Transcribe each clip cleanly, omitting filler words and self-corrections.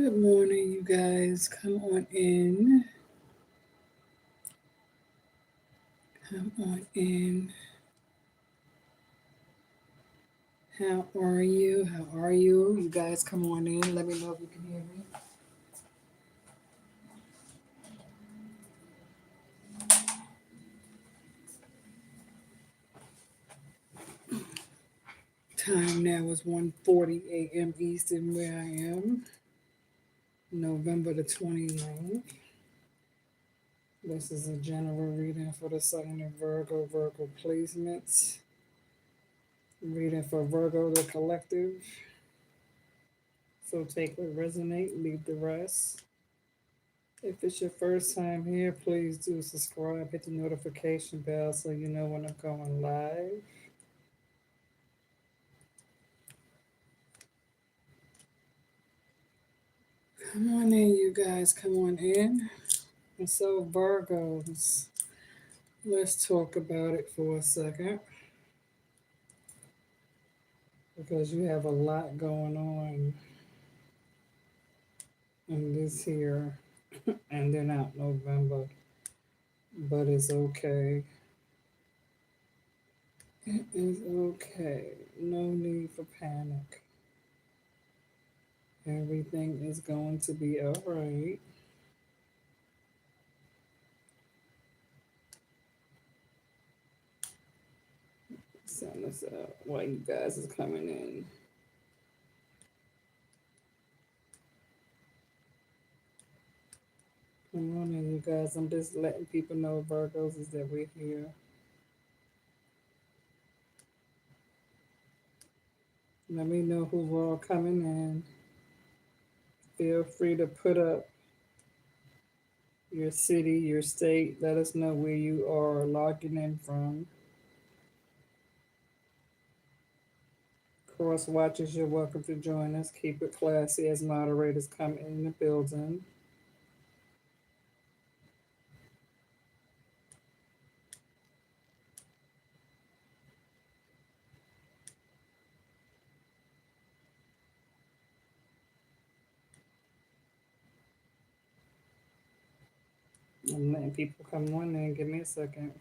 Good morning, you guys. Come on in. Come on in. How are you? How are you? You guys come on in. Let me know if you can hear me. Time now is 1:40 a.m. Eastern where I am. November the 29th. This is a general reading for the sign of Virgo, Virgo placements. Reading for Virgo, the collective. So take what resonate, leave the rest. If it's your first time here, please do subscribe, hit the notification bell so you know when I'm going live. Come on in, you guys, come on in. And so, Virgos, let's talk about it for a second because you have a lot going on in this here and then out November, but it's okay. It is okay. No need for panic. Everything is going to be all right. Send this out while you guys is coming in. Good morning, you guys. I'm just letting people know, Virgos, is that we're here. Let me know who's all coming in. Feel free to put up your city, your state. Let us know where you are logging in from. Cross watchers, you're welcome to join us. Keep it classy as moderators come in the building. I'm letting people come on in. Give me a second.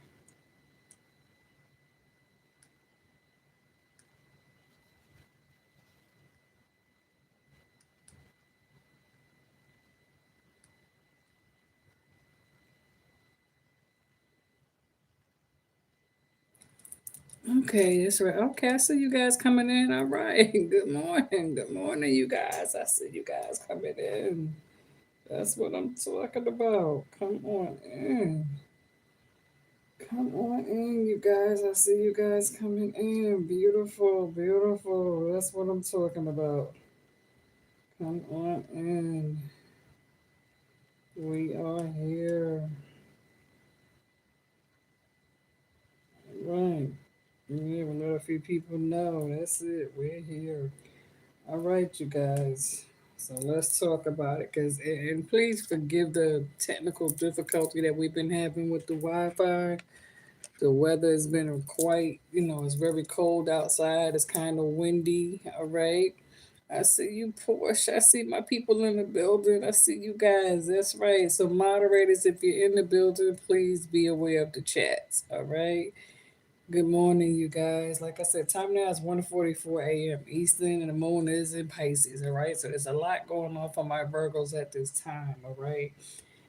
Okay, that's right. Okay, I see you guys coming in. All right. Good morning. Good morning, you guys. I see you guys coming in. That's what I'm talking about. Come on in. Come on in, you guys. I see you guys coming in. Beautiful, beautiful. That's what I'm talking about. Come on in. We are here. Right. Yeah, we let a few people know. That's it. We're here. All right, you guys. So let's talk about it. And please forgive the technical difficulty that we've been having with the Wi-Fi. The weather has been quite, it's very cold outside. It's kind of windy. All right. I see you, Porsche. I see my people in the building. I see you guys. That's right. So, moderators, if you're in the building, please be aware of the chats. All right. Good morning, you guys. Like I said, time now is 1:44 a.m. Eastern, and the moon is in Pisces. All right. So, there's a lot going on for my Virgos at this time. All right.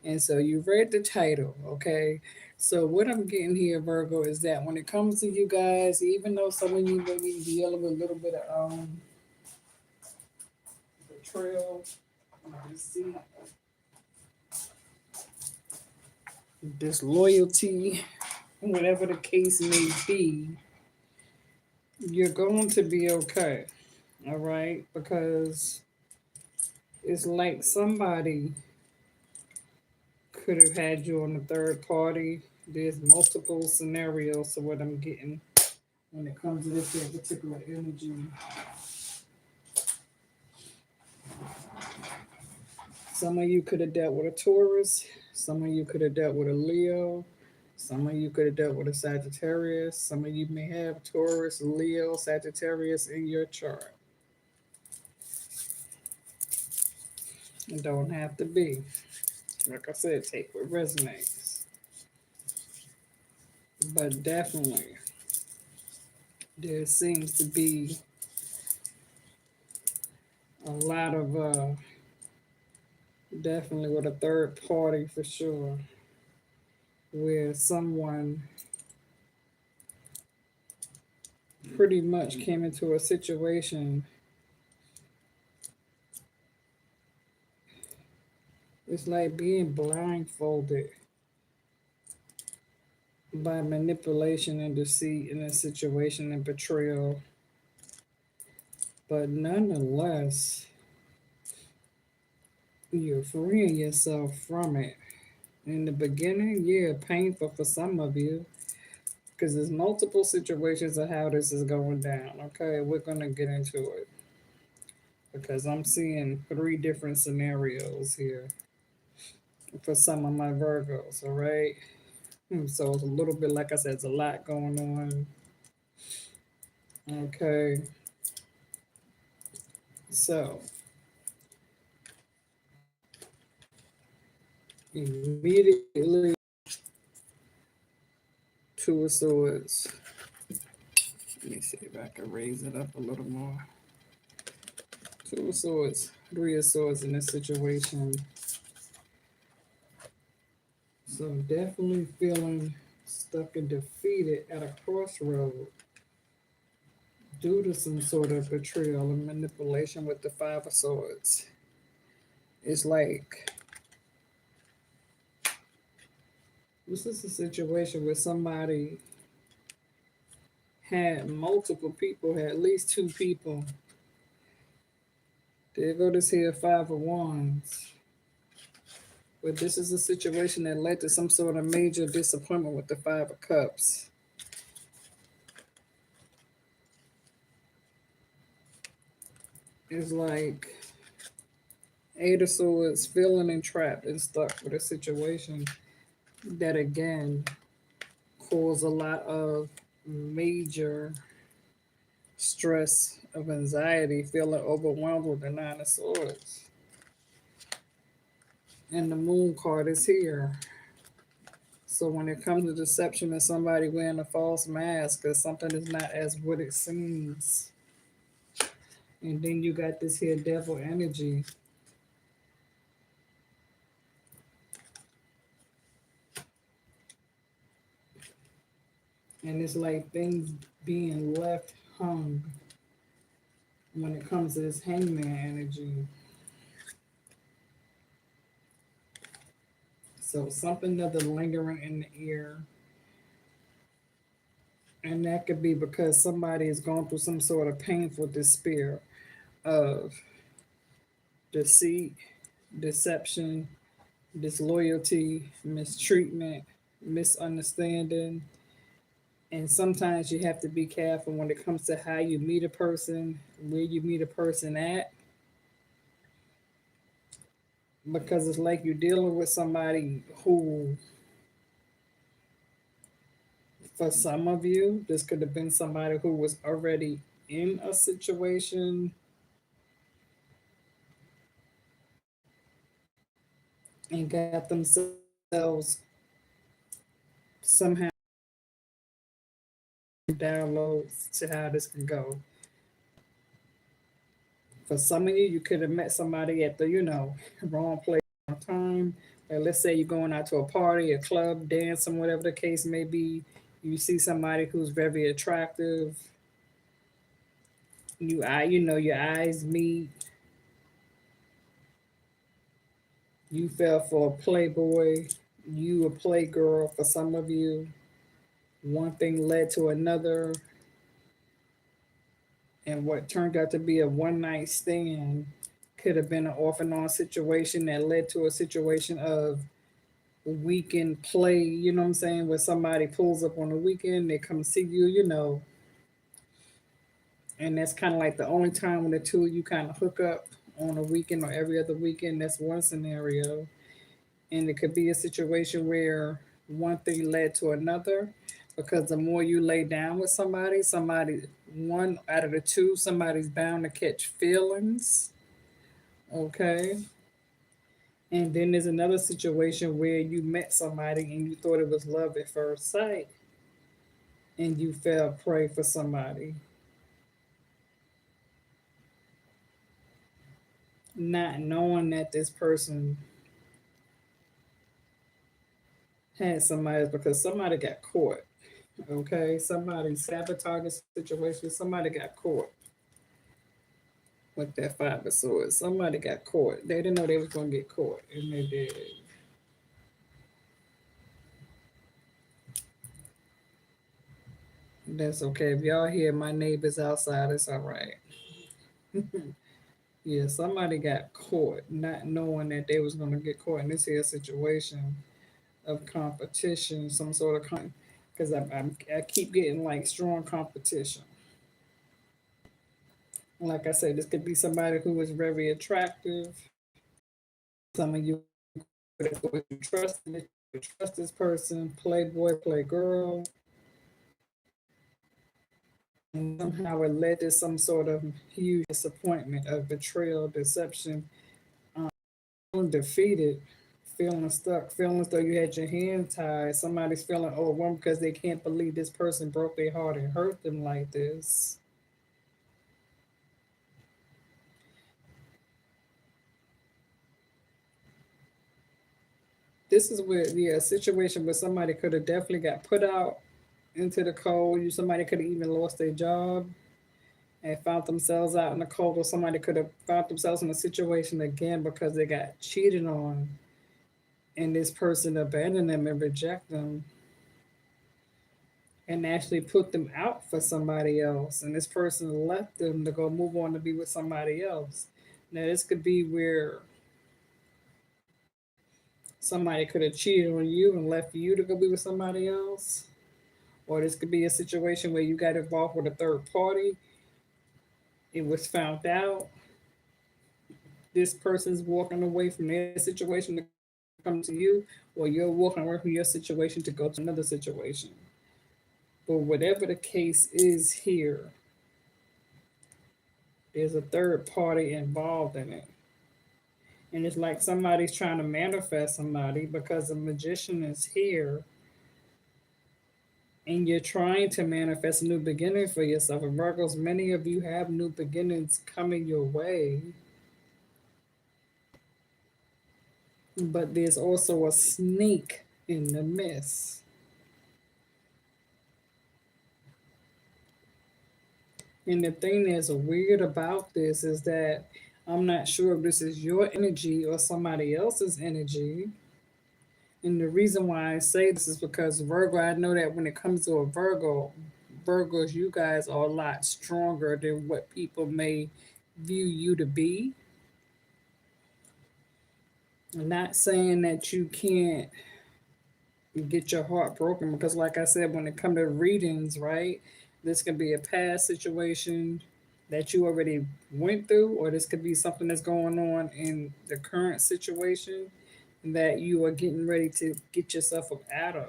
And so you read the title, okay? So what I'm getting here, Virgo, is that when it comes to you guys, even though some of you may be dealing with a little bit of betrayal, deceit, disloyalty, whatever the case may be, you're going to be okay, all right? Because it's like somebody could have had you on the third party. There's multiple scenarios to what I'm getting when it comes to this particular energy. Some of you could have dealt with a Taurus. Some of you could have dealt with a Leo. Some of you could have dealt with a Sagittarius. Some of you may have Taurus, Leo, Sagittarius in your chart. It don't have to be. Like I said, take what resonates. But definitely, there seems to be a lot of definitely with a third party for sure, where someone pretty much came into a situation. It's like being blindfolded by manipulation and deceit in a situation and betrayal. But nonetheless, you're freeing yourself from it. In the beginning, yeah, painful for some of you because there's multiple situations of how this is going down. Okay, we're going to get into it because I'm seeing three different scenarios here for some of my Virgos. All right. So it's a little bit, like I said, it's a lot going on. Okay. So immediately, Two of Swords. Let me see if I can raise it up a little more. Two of Swords, Three of Swords in this situation. So definitely feeling stuck and defeated at a crossroad due to some sort of betrayal and manipulation with the Five of Swords. It's like this is a situation where somebody had multiple people, had at least two people. There go this here Five of Wands. But this is a situation that led to some sort of major disappointment with the Five of Cups. It's like Eight of Swords feeling entrapped and stuck with a situation that again caused a lot of major stress of anxiety, feeling overwhelmed with the Nine of Swords. And the Moon card is here. So when it comes to deception and somebody wearing a false mask or something is not as what it seems. And then you got this here devil energy. And it's like things being left hung when it comes to this hangman energy. So something other lingering in the ear. And that could be because somebody is going through some sort of painful despair of deceit, deception, disloyalty, mistreatment, misunderstanding. And sometimes you have to be careful when it comes to how you meet a person, where you meet a person at, because it's like you're dealing with somebody who, for some of you, this could have been somebody who was already in a situation and got themselves somehow downloads to how this can go. For some of you, you could have met somebody at the, wrong place, wrong time. Like let's say you're going out to a party, a club, dancing, whatever the case may be. You see somebody who's very attractive. Your eyes meet. You fell for a playboy. You a playgirl for some of you. One thing led to another. And what turned out to be a one night stand could have been an off and on situation that led to a situation of weekend play, you know what I'm saying, where somebody pulls up on the weekend, they come see you, and that's kind of like the only time when the two of you kind of hook up on a weekend or every other weekend. That's one scenario. And it could be a situation where one thing led to another because the more you lay down with somebody, one out of the two, somebody's bound to catch feelings. Okay. And then there's another situation where you met somebody and you thought it was love at first sight and you fell prey for somebody, not knowing that this person had somebody because somebody got caught. Okay, somebody sabotaged the situation, somebody got caught with that 5 of swords. Somebody got caught. They didn't know they was gonna get caught, and they did. That's okay. If y'all hear my neighbors outside, it's all right. Yeah, somebody got caught, not knowing that they was gonna get caught in this here situation of competition, some sort of because I keep getting like strong competition. Like I said, this could be somebody who is very attractive. Some of you you trust this person, playboy, playgirl, and somehow it led to some sort of huge disappointment, of betrayal, deception, feeling defeated, feeling stuck, feeling as though you had your hands tied. Somebody's feeling overwhelmed because they can't believe this person broke their heart and hurt them like this. This is where, yeah, a situation where somebody could have definitely got put out into the cold. Somebody could have even lost their job and found themselves out in the cold, or somebody could have found themselves in a situation again because they got cheated on and this person abandoned them and reject them and actually put them out for somebody else, and this person left them to go move on to be with somebody else. Now this could be where somebody could have cheated on you and left you to go be with somebody else, or this could be a situation where you got involved with a third party, it was found out, this person's walking away from their situation to come to you, or you're walking away from your situation to go to another situation. But whatever the case is here, there's a third party involved in it. And it's like somebody's trying to manifest somebody because the magician is here and you're trying to manifest a new beginning for yourself. And Virgos, many of you have new beginnings coming your way, but there's also a snake in the mist. And the thing that's weird about this is that I'm not sure if this is your energy or somebody else's energy. And the reason why I say this is because Virgo, I know that when it comes to a Virgo, Virgos, you guys are a lot stronger than what people may view you to be. I'm not saying that you can't get your heart broken because, like I said, when it comes to readings, right, this could be a past situation that you already went through, or this could be something that's going on in the current situation that you are getting ready to get yourself up out of.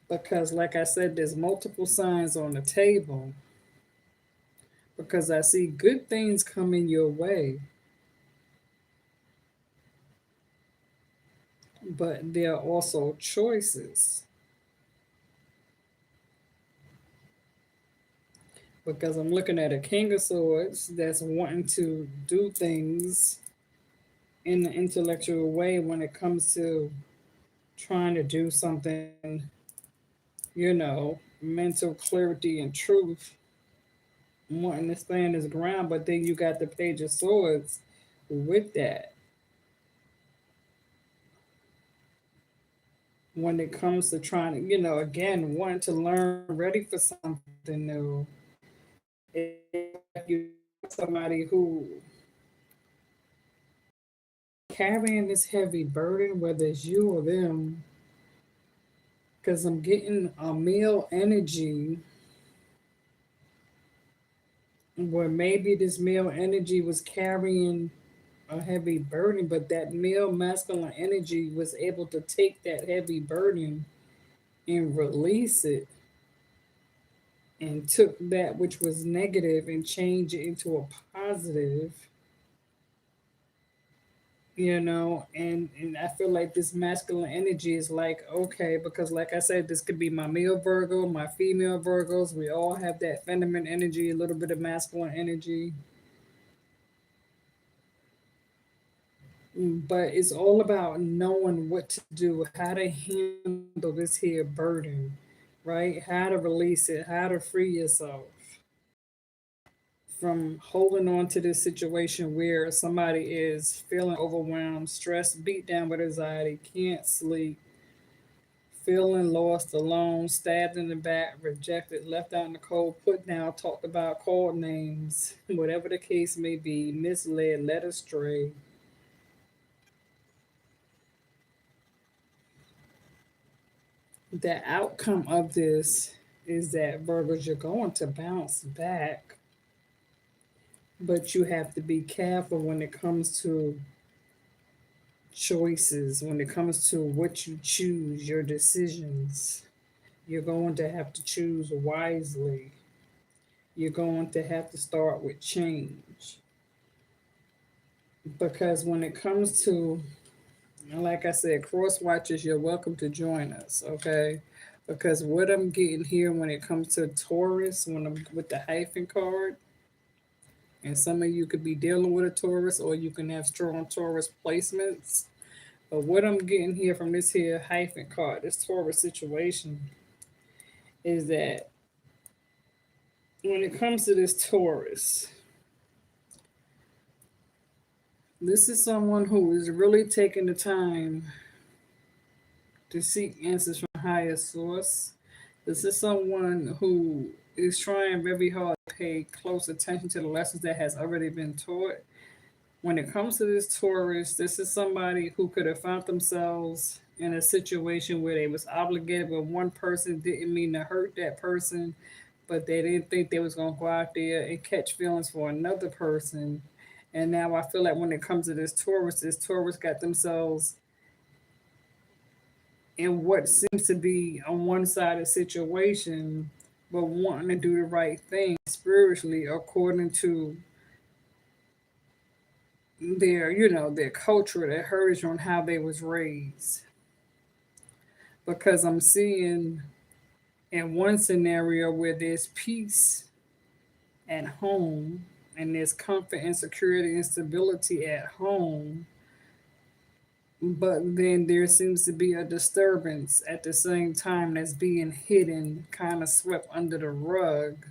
Because, like I said, there's multiple signs on the table. Because I see good things coming your way, but there are also choices. Because I'm looking at a King of Swords that's wanting to do things in an intellectual way when it comes to trying to do something, mental clarity and truth, wanting to stand his ground. But then you got the Page of Swords with that. When it comes to trying to, again, wanting to learn, ready for something new. If you somebody who carrying this heavy burden, whether it's you or them, because I'm getting a male energy where maybe this male energy was carrying a heavy burden, but that male masculine energy was able to take that heavy burden and release it and took that which was negative and changed it into a positive, and I feel like this masculine energy is like, okay, because like I said, this could be my male Virgo, my female Virgos. We all have that feminine energy, a little bit of masculine energy. But it's all about knowing what to do, how to handle this here burden, right? How to release it, how to free yourself from holding on to this situation where somebody is feeling overwhelmed, stressed, beat down with anxiety, can't sleep, feeling lost, alone, stabbed in the back, rejected, left out in the cold, put down, talked about, called names, whatever the case may be, misled, led astray. The outcome of this is that Virgos, you're going to bounce back, but you have to be careful when it comes to choices, when it comes to what you choose, your decisions. You're going to have to choose wisely. You're going to have to start with change. Because when it comes to, like I said, cross watchers, you're welcome to join us, okay? Because what I'm getting here when it comes to Taurus, when I'm with the hyphen card, and some of you could be dealing with a Taurus or you can have strong Taurus placements. But what I'm getting here from this here hyphen card, this Taurus situation, is that when it comes to this Taurus, this is someone who is really taking the time to seek answers from higher source. This is someone who is trying very hard to pay close attention to the lessons that has already been taught. When it comes to this Taurus, this is somebody who could have found themselves in a situation where they was obligated with one person, didn't mean to hurt that person, but they didn't think they was gonna go out there and catch feelings for another person. And now I feel like when it comes to this Taurus got themselves in what seems to be a one-sided situation, but wanting to do the right thing spiritually according to their culture, their heritage on how they was raised. Because I'm seeing in one scenario where there's peace at home and there's comfort and security and stability at home, but then there seems to be a disturbance at the same time that's being hidden, kind of swept under the rug.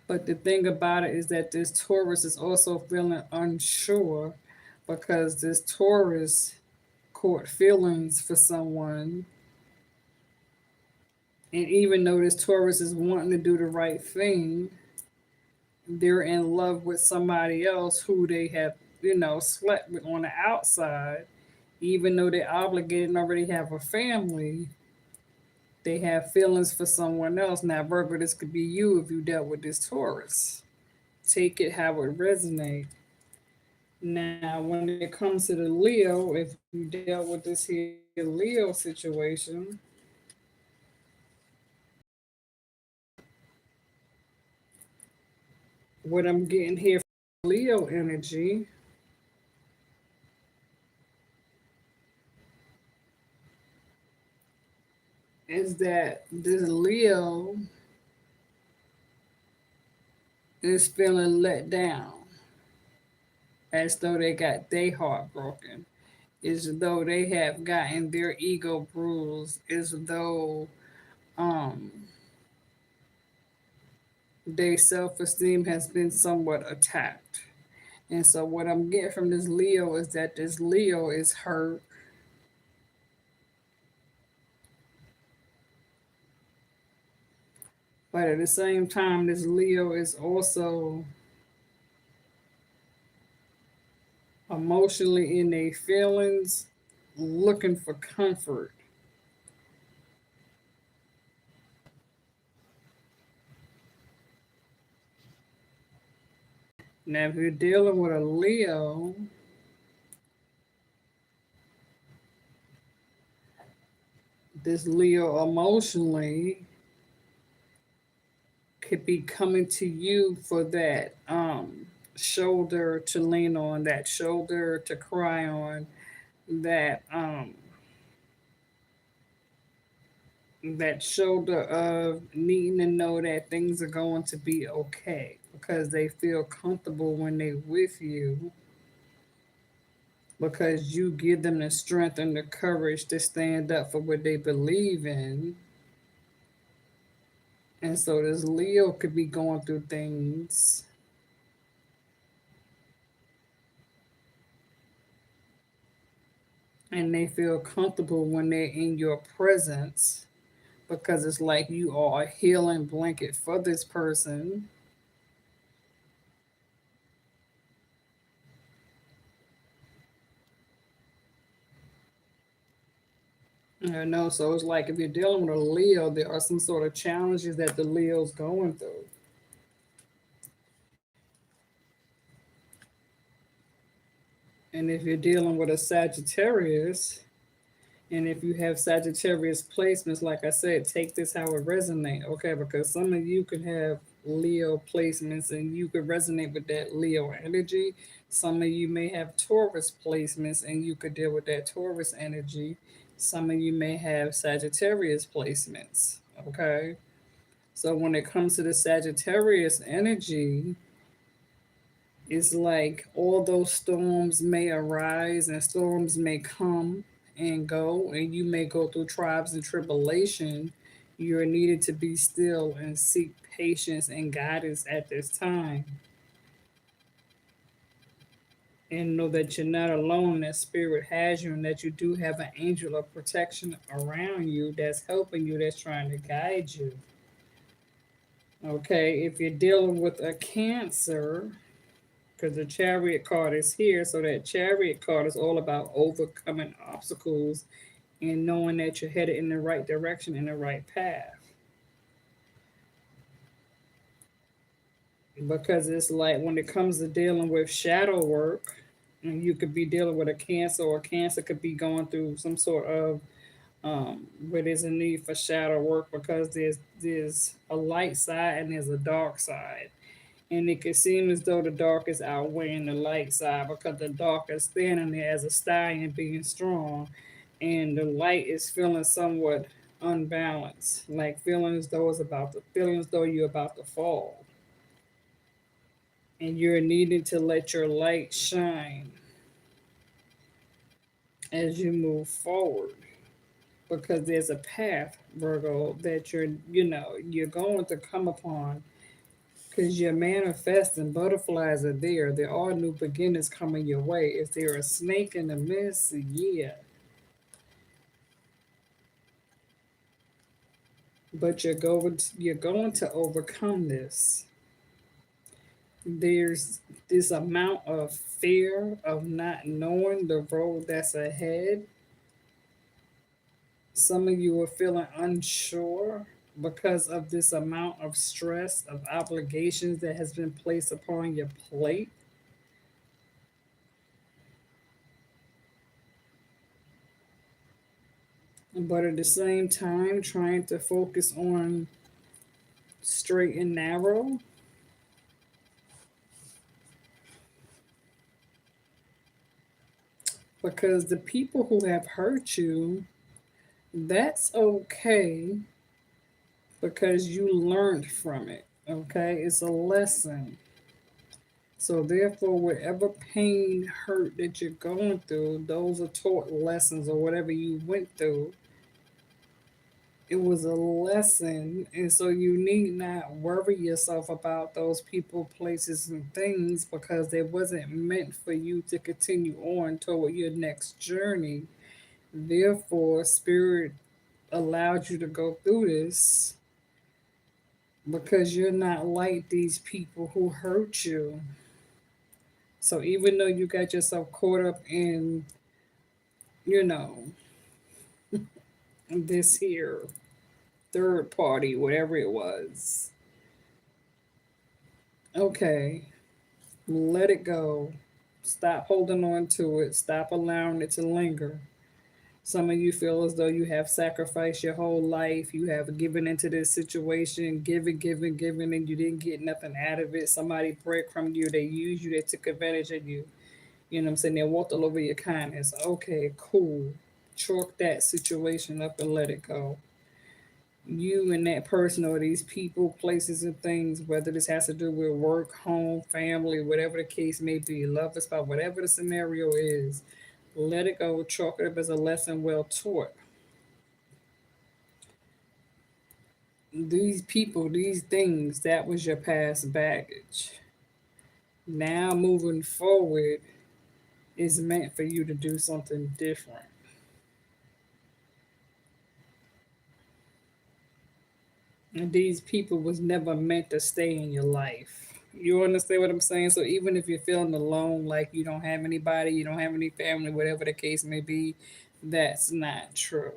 But the thing about it is that this Taurus is also feeling unsure because this Taurus caught feelings for someone. And even though this Taurus is wanting to do the right thing, they're in love with somebody else who they have, slept with on the outside. Even though they're obligated and already have a family, they have feelings for someone else. Now, Virgo, this could be you if you dealt with this Taurus. Take it how it resonates. Now, when it comes to the Leo, if you dealt with this here Leo situation, what I'm getting here from Leo energy is that this Leo is feeling let down, as though they got their heart broken, as though they have gotten their ego bruised, as though um their self-esteem has been somewhat attacked. And so what I'm getting from this Leo is that this Leo is hurt. But at the same time, this Leo is also emotionally in their feelings, looking for comfort. Now, if you're dealing with a Leo, this Leo emotionally could be coming to you for that shoulder to lean on, that shoulder to cry on, that that shoulder of needing to know that things are going to be okay because they feel comfortable when they're with you because you give them the strength and the courage to stand up for what they believe in. And so this Leo could be going through things and they feel comfortable when they're in your presence because it's like you are a healing blanket for this person. I know, so it's like if you're dealing with a Leo, there are some sort of challenges that the Leo's going through. And if you're dealing with a Sagittarius, and if you have Sagittarius placements, like I said, take this how it resonate, okay? Because some of you could have Leo placements and you could resonate with that Leo energy. Some of you may have Taurus placements and you could deal with that Taurus energy. Some of you may have Sagittarius placements, okay? So when it comes to the Sagittarius energy, it's like all those storms may arise and storms may come and go, and you may go through trials and tribulation. You're needed to be still and seek patience and guidance at this time. And know that you're not alone, that spirit has you, and that you do have an angel of protection around you that's helping you, that's trying to guide you. Okay, if you're dealing with a Cancer, because the chariot card is here. So that chariot card is all about overcoming obstacles and knowing that you're headed in the right direction, in the right path. Because it's like when it comes to dealing with shadow work, and you could be dealing with a Cancer, or a Cancer could be going through some sort of where there's a need for shadow work because there's a light side and there's a dark side. And it could seem as though the dark is outweighing the light side because the dark is standing there as a stallion being strong, and the light is feeling somewhat unbalanced, like feeling as though you're about to fall, and you're needing to let your light shine as you move forward because there's a path, Virgo, that you're going to come upon because you're manifesting. Butterflies are there. There are new beginnings coming your way. Is there a snake in the mist? Yeah. But you're going to overcome this. There's this amount of fear of not knowing the road that's ahead. Some of you are feeling unsure because of this amount of stress, of obligations that has been placed upon your plate. But at the same time, trying to focus on straight and narrow because the people who have hurt you, that's okay because you learned from it. Okay, it's a lesson. So therefore, whatever pain, hurt that you're going through, those are taught lessons, or whatever you went through, it was a lesson. And so you need not worry yourself about those people, places, and things because they wasn't meant for you to continue on toward your next journey. Therefore, Spirit allowed you to go through this because you're not like these people who hurt you. So even though you got yourself caught up in, you know, this here third party, whatever it was, okay, let it go. Stop holding on to it. Stop allowing it to linger. Some of you feel as though you have sacrificed your whole life. You have given into this situation, given, and you didn't get nothing out of it. Somebody breadcrumbed you, they used you, they took advantage of you. You know what I'm saying? They walked all over your kindness. Okay, cool. Chalk that situation up and let it go. You and that person or these people, places, and things, whether this has to do with work, home, family, whatever the case may be, love, spot, whatever the scenario is, let it go. Chalk it up as a lesson well taught. These people, these things, that was your past baggage. Now, moving forward, is meant for you to do something different. And these people was never meant to stay in your life. You understand what I'm saying? So even if you're feeling alone, like you don't have anybody, you don't have any family, whatever the case may be, that's not true.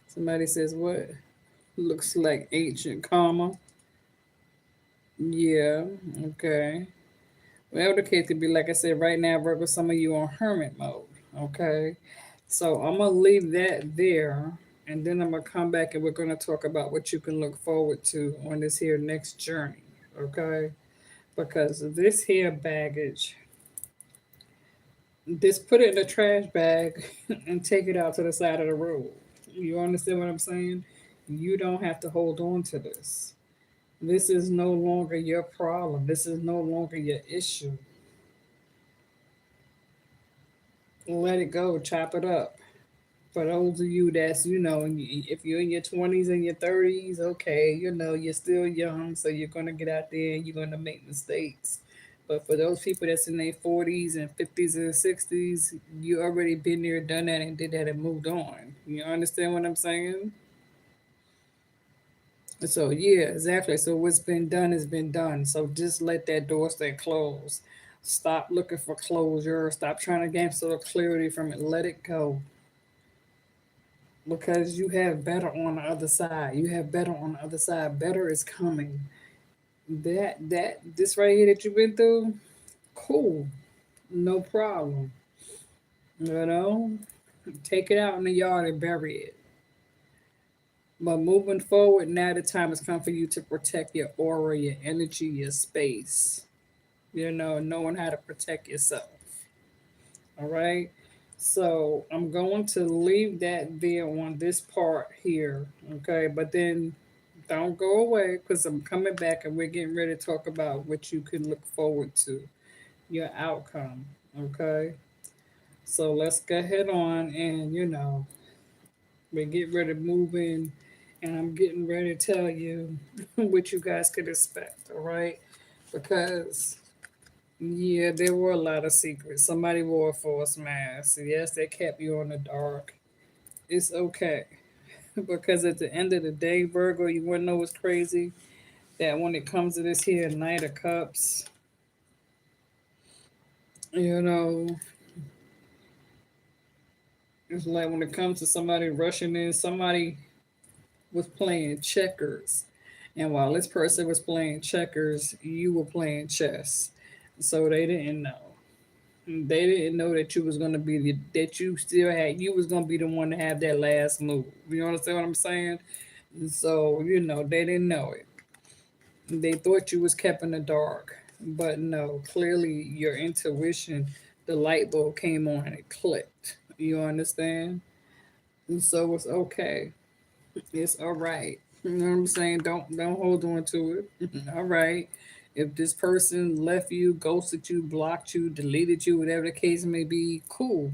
Somebody says what? Looks like ancient karma. Yeah, okay. Whatever the case could be, like I said, right now, Virgo, some of you on hermit mode. Okay. So I'm gonna leave that there, and then I'm gonna come back and we're gonna talk about what you can look forward to on this here next journey. Okay. Because this here baggage, just put it in a trash bag and take it out to the side of the road. You understand what I'm saying? You don't have to hold on to this. This is no longer your problem. This is no longer your issue. Let it go, chop it up. For those of you that's, if you're in your 20s and your 30s, okay, you're still young, so you're going to get out there and you're going to make mistakes. But for those people that's in their 40s and 50s and 60s, you already been there, done that, and did that and moved on. You understand what I'm saying? So, yeah, exactly. So, what's been done has been done. So, just let that door stay closed. Stop looking for closure. Stop trying to gain sort of clarity from it. Let it go, because you have better on the other side. You have better on the other side. Better is coming. This right here that you've been through, cool, no problem. You know, take it out in the yard and bury it. But moving forward, now the time has come for you to protect your aura, your energy, your space. Knowing how to protect yourself. All right. So I'm going to leave that there on this part here. Okay. But then don't go away, because I'm coming back and we're getting ready to talk about what you can look forward to, your outcome. Okay. So let's go ahead on and, we get ready to move in. And I'm getting ready to tell you what you guys could expect. All right. Because yeah, there were a lot of secrets. Somebody wore a false mask. Yes, they kept you on the dark. It's okay. Because at the end of the day, Virgo, you want to know what's crazy? That when it comes to this here Knight of Cups, you know, it's like when it comes to somebody rushing in, somebody was playing checkers. And while this person was playing checkers, you were playing chess. So they didn't know. They didn't know that you was gonna be that you was gonna be the one to have that last move. You understand what I'm saying? So they didn't know it. They thought you was kept in the dark, but no. Clearly, your intuition, the light bulb came on and it clicked. You understand? And so it's okay. It's all right. You know what I'm saying? Don't hold on to it. All right. If this person left you, ghosted you, blocked you, deleted you, whatever the case may be, cool.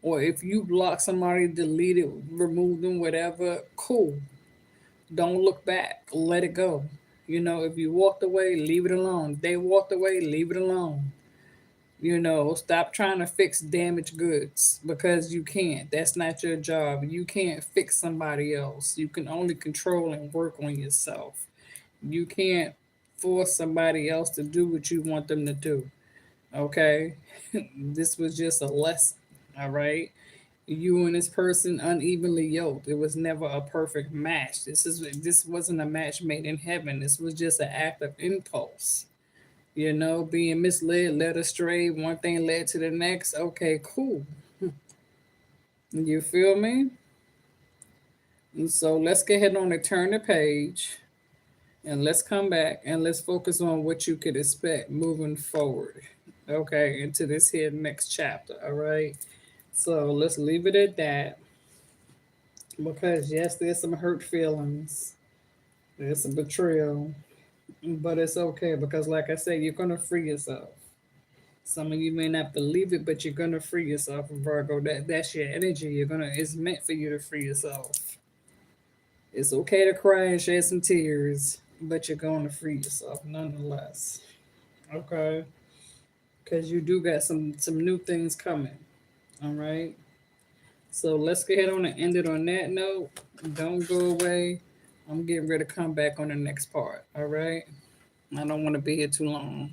Or if you block somebody, deleted, remove them, whatever, cool. Don't look back. Let it go. If you walked away, leave it alone. They walked away, leave it alone. Stop trying to fix damaged goods, because you can't. That's not your job. You can't fix somebody else. You can only control and work on yourself. You can't force somebody else to do what you want them to do. Okay? This was just a lesson. All right? You and this person unevenly yoked. It was never a perfect match. This wasn't a match made in heaven. This was just an act of impulse. being misled, led astray, one thing led to the next. Okay, cool. You feel me? And so let's go ahead on and turn the page and let's come back and let's focus on what you could expect moving forward. Okay, into this here next chapter. All right. So let's leave it at that because, yes, there's some hurt feelings, there's some betrayal, but it's okay because, like I said, you're going to free yourself. Some of you may not believe it, but you're gonna free yourself, Virgo. That's your energy. It's meant for you to free yourself. It's okay to cry and shed some tears, but you're gonna free yourself nonetheless. Okay, because you do got some new things coming. All right. So let's go ahead on and end it on that note. Don't go away. I'm getting ready to come back on the next part. All right. I don't want to be here too long.